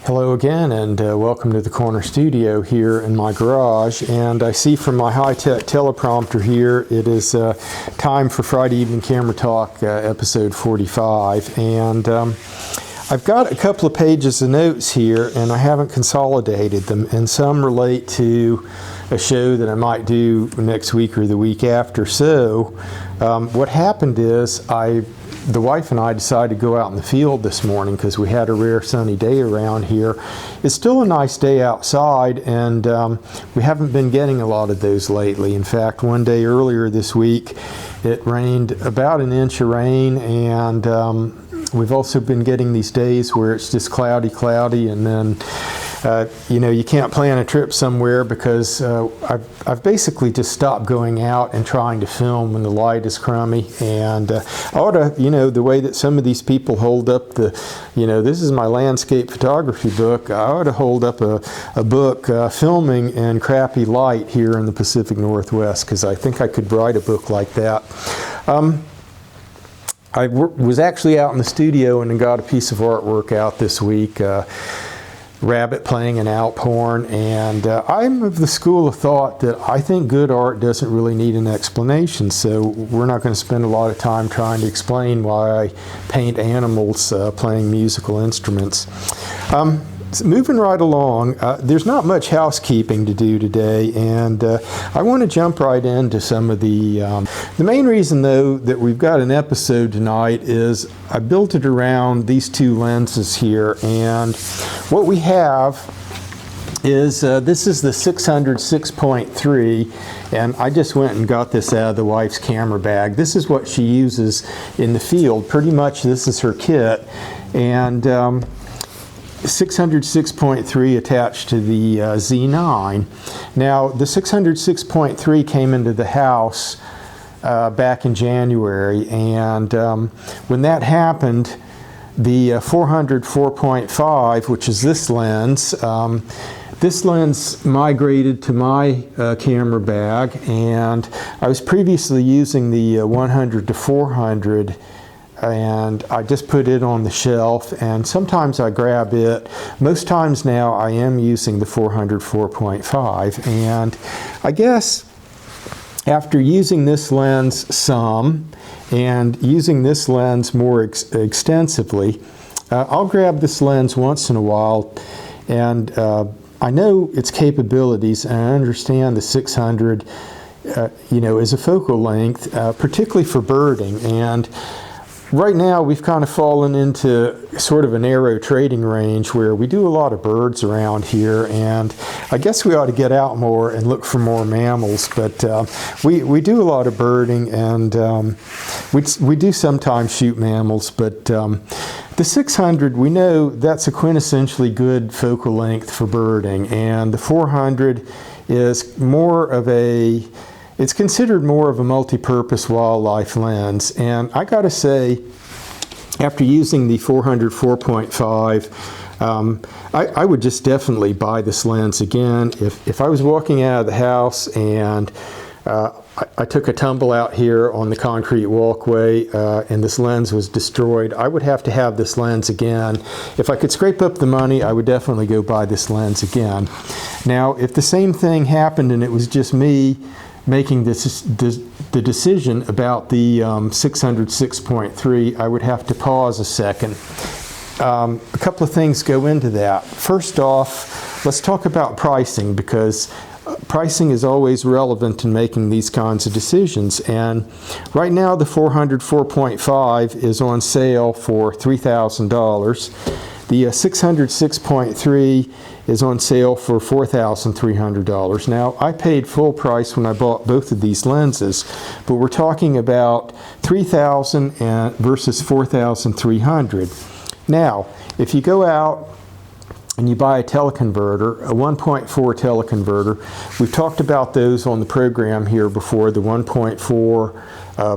Hello again, and welcome to the corner studio here in my garage. And I see from my high-tech teleprompter here it is time for Friday Evening Camera Talk episode 45. And I've got a couple of pages of notes here, and I haven't consolidated them, and some relate to a show that I might do next week or the week after. So what happened is the wife and I decided to go out in the field this morning because we had a rare sunny day around here. It's still a nice day outside, and we haven't been getting a lot of those lately. In fact, one day earlier this week it rained about an inch of rain, and we've also been getting these days where it's just cloudy, and then you can't plan a trip somewhere because I've basically just stopped going out and trying to film when the light is crummy. And I ought to, the way that some of these people hold up this is my landscape photography book. I ought to hold up a book filming in crappy light here in the Pacific Northwest, because I think I could write a book like that. I was actually out in the studio and got a piece of artwork out this week. Rabbit playing an Alp horn, and I'm of the school of thought that I think good art doesn't really need an explanation, so we're not going to spend a lot of time trying to explain why I paint animals playing musical instruments. Moving right along, there's not much housekeeping to do today, and I want to jump right into some of the main reason, though, that we've got an episode tonight is I built it around these two lenses here, and what we have is this is the 600 6.3, and I just went and got this out of the wife's camera bag. This is what she uses in the field. Pretty much this is her kit, and 600 6.3 attached to the Z9. Now, the 600 6.3 came into the house back in January, and when that happened, the 400 4.5, which is this lens migrated to my camera bag, and I was previously using the 100 to 400, and I just put it on the shelf, and sometimes I grab it. Most times now I am using the 400 4.5, and I guess after using this lens some and using this lens more extensively, I'll grab this lens once in a while, and I know its capabilities, and I understand the 600 is a focal length, particularly for birding. And right now, we've kind of fallen into sort of a narrow trading range where we do a lot of birds around here, and I guess we ought to get out more and look for more mammals, but we do a lot of birding, and we do sometimes shoot mammals, but the 600, we know that's a quintessentially good focal length for birding, and the 400 is more of it's considered more of a multi-purpose wildlife lens. And I gotta say, after using the 400 4.5, I would just definitely buy this lens again. If I was walking out of the house and I took a tumble out here on the concrete walkway and this lens was destroyed, I would have to have this lens again. If I could scrape up the money, I would definitely go buy this lens again. Now, if the same thing happened and it was just me making the decision about the 600 6.3, I would have to pause a second. A couple of things go into that. First off, let's talk about pricing, because pricing is always relevant in making these kinds of decisions. And right now, the 400 4.5 is on sale for $3,000. The 600 6.3 is on sale for $4,300. Now, I paid full price when I bought both of these lenses, but we're talking about $3,000 versus $4,300. Now, if you go out and you buy a teleconverter, a 1.4 teleconverter, we've talked about those on the program here before, the 1.4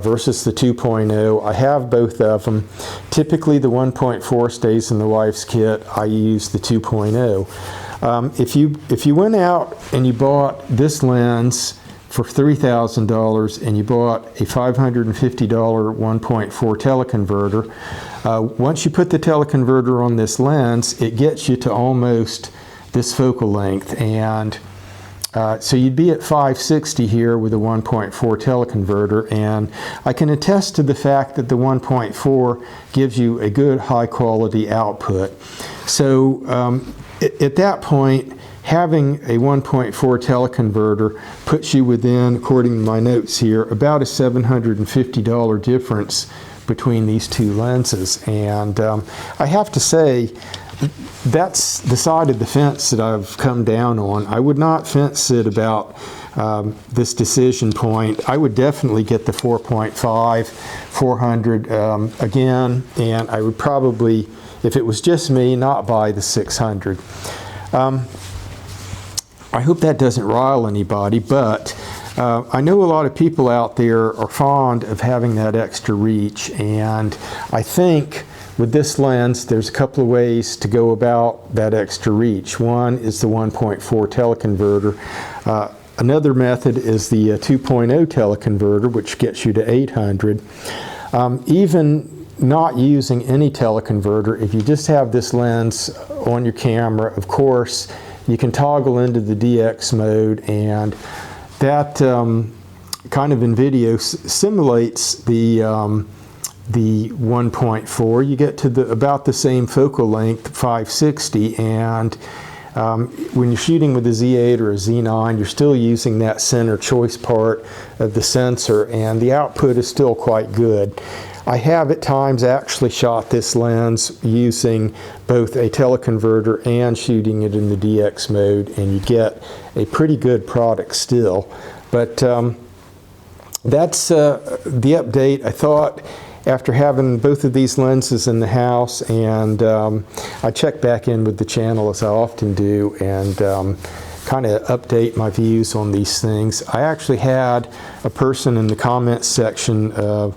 versus the 2.0. I have both of them. Typically the 1.4 stays in the wife's kit. I use the 2.0. If you went out and you bought this lens for $3,000 and you bought a $550 1.4 teleconverter, once you put the teleconverter on this lens, it gets you to almost this focal length. And so you'd be at 560 here with a 1.4 teleconverter, and I can attest to the fact that the 1.4 gives you a good high quality output. So at that point, having a 1.4 teleconverter puts you within, according to my notes here, about a $750 difference between these two lenses. And I have to say, that's the side of the fence that I've come down on. I would not fence sit about this decision point. I would definitely get the 4.5, 400 again, and I would probably, if it was just me, not buy the 600. I hope that doesn't rile anybody, but I know a lot of people out there are fond of having that extra reach, and I think with this lens, there's a couple of ways to go about that extra reach. One is the 1.4 teleconverter. Another method is the 2.0 teleconverter, which gets you to 800. Even not using any teleconverter, if you just have this lens on your camera, of course, you can toggle into the DX mode, and that kind of in video simulates the 1.4. You get to about the same focal length, 560, and when you're shooting with a Z8 or a Z9, you're still using that center choice part of the sensor, and the output is still quite good. I have at times actually shot this lens using both a teleconverter and shooting it in the DX mode, and you get a pretty good product still. But that's the update. I thought after having both of these lenses in the house, and I check back in with the channel as I often do, and kind of update my views on these things. I actually had a person in the comments section of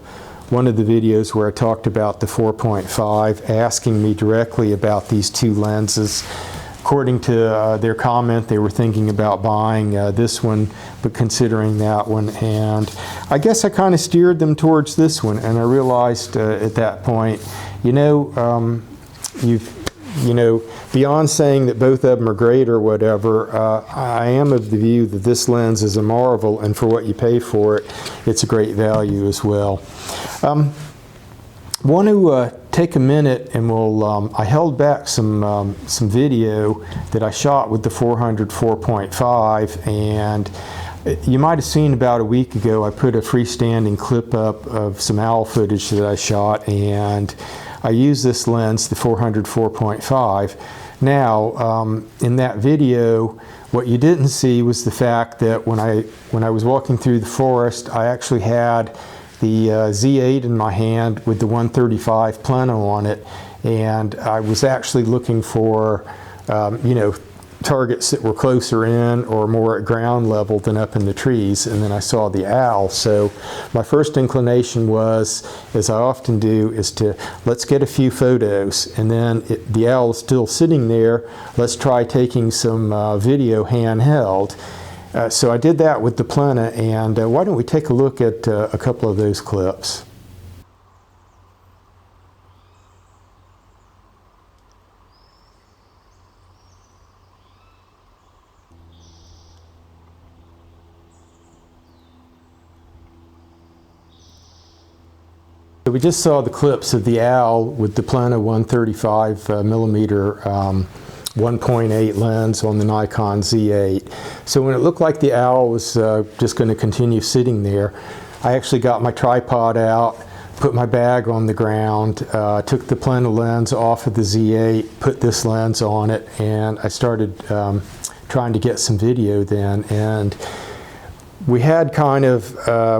one of the videos where I talked about the 4.5 asking me directly about these two lenses. According to their comment, they were thinking about buying this one, but considering that one. And I guess I kind of steered them towards this one, and I realized at that point, beyond saying that both of them are great or whatever, I am of the view that this lens is a marvel, and for what you pay for it, it's a great value as well. Want to take a minute, and I held back some video that I shot with the 400 4.5, and you might have seen about a week ago I put a freestanding clip up of some owl footage that I shot, and I used this lens, the 400 4.5. Now, in that video, what you didn't see was the fact that when I was walking through the forest, I actually had the Z8 in my hand with the 135 Plena on it, and I was actually looking for, targets that were closer in or more at ground level than up in the trees, and then I saw the owl. So my first inclination was, as I often do, is to let's get a few photos, and then the owl is still sitting there, let's try taking some video handheld. So I did that with the Plena, and why don't we take a look at a couple of those clips. So we just saw the clips of the owl with the Plena 135 millimeter 1.8 lens on the Nikon Z8. So when it looked like the owl was just going to continue sitting there, I actually got my tripod out, put my bag on the ground, took the Plena lens off of the Z8, put this lens on it, and I started trying to get some video then. And we had kind of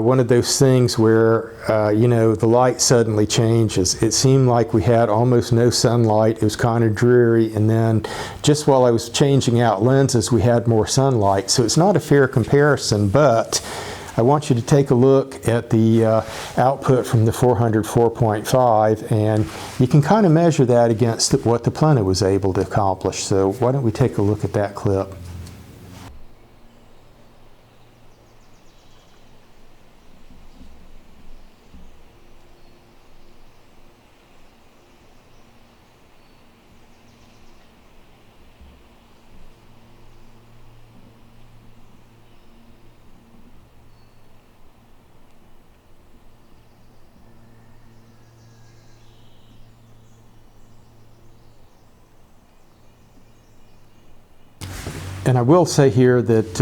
one of those things where, the light suddenly changes. It seemed like we had almost no sunlight. It was kind of dreary, and then just while I was changing out lenses, we had more sunlight. So it's not a fair comparison, but I want you to take a look at the output from the 400 4.5, and you can kind of measure that against what the Plena was able to accomplish. So why don't we take a look at that clip. And I will say here that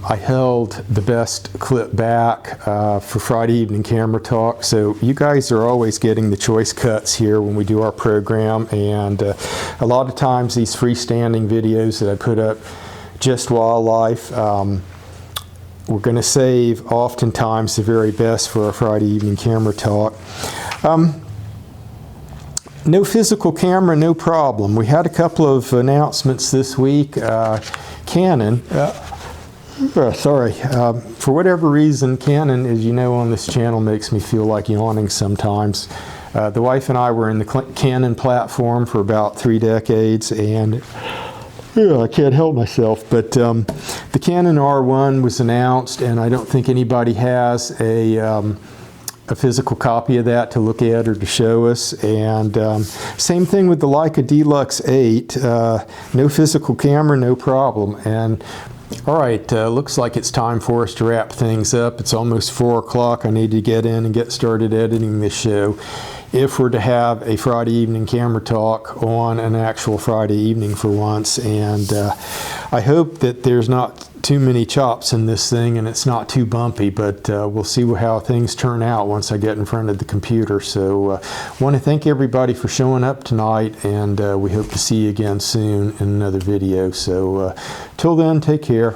I held the best clip back for Friday evening camera talk. So you guys are always getting the choice cuts here when we do our program. And a lot of times these freestanding videos that I put up, just wildlife, we're going to save oftentimes the very best for our Friday evening camera talk. No physical camera, no problem. We had a couple of announcements this week. Canon, for whatever reason, Canon, as you know on this channel, makes me feel like yawning sometimes. The wife and I were in the Canon platform for about 3 decades, and I can't help myself, but the Canon R1 was announced, and I don't think anybody has a physical copy of that to look at or to show us. And same thing with the Leica Deluxe 8. No physical camera, no problem. And all right, looks like it's time for us to wrap things up. It's almost 4 o'clock. I need to get in and get started editing this show, if we're to have a Friday evening camera talk on an actual Friday evening for once. And I hope that there's not too many chops in this thing and it's not too bumpy, but we'll see how things turn out once I get in front of the computer. So want to thank everybody for showing up tonight, and we hope to see you again soon in another video. So till then, take care.